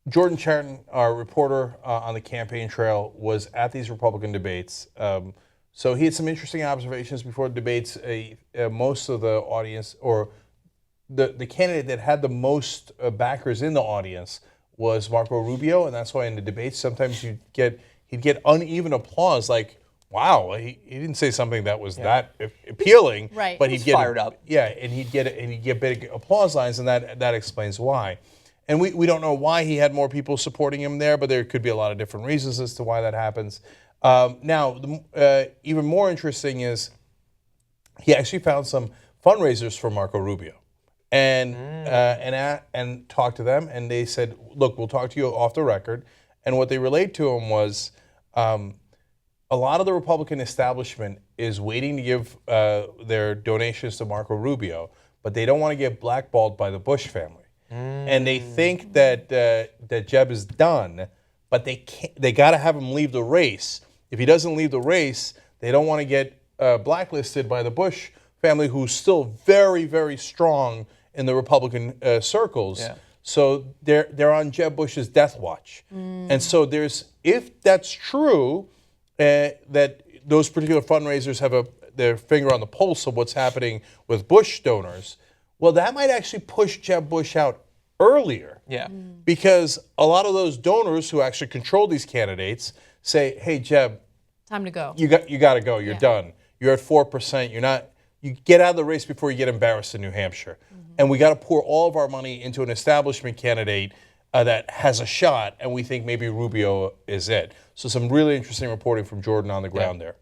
Jordan Chariton, our reporter on the campaign trail, was at these Republican debates. So he had some interesting observations before the debates. Most of the audience, or the candidate that had the most backers in the audience, was Marco Rubio, and that's why in the debates sometimes he'd get uneven applause, like, wow, he didn't say something that was that appealing, right? But he'd get fired up, and he'd get big applause lines, and that explains why. And we don't know why he had more people supporting him there, but there could be a lot of different reasons as to why that happens. Now, even more interesting is he actually found some fundraisers for Marco Rubio, and talked to them, and they said, "Look, we'll talk to you off the record." And what they relayed to him was, a lot of the Republican establishment is waiting to give their donations to Marco Rubio, but they don't want to get blackballed by the Bush family. And they think that Jeb is done, but they got to have him leave the race. If he doesn't leave the race, they don't want to get blacklisted by the Bush family, who's still very, very strong in the Republican circles. Yeah. So they're on Jeb Bush's death watch. And so if that's true, that those particular fundraisers have their finger on the pulse of what's happening with Bush donors, well, that might actually push Jeb Bush out earlier. Yeah. Because a lot of those donors who actually control these candidates say, "Hey, Jeb, time to go. You got to go. You're done. You're at 4%. You get out of the race before you get embarrassed in New Hampshire. And we got to pour all of our money into an establishment candidate that has a shot, and we think maybe Rubio is it." So some really interesting reporting from Jordan on the ground there.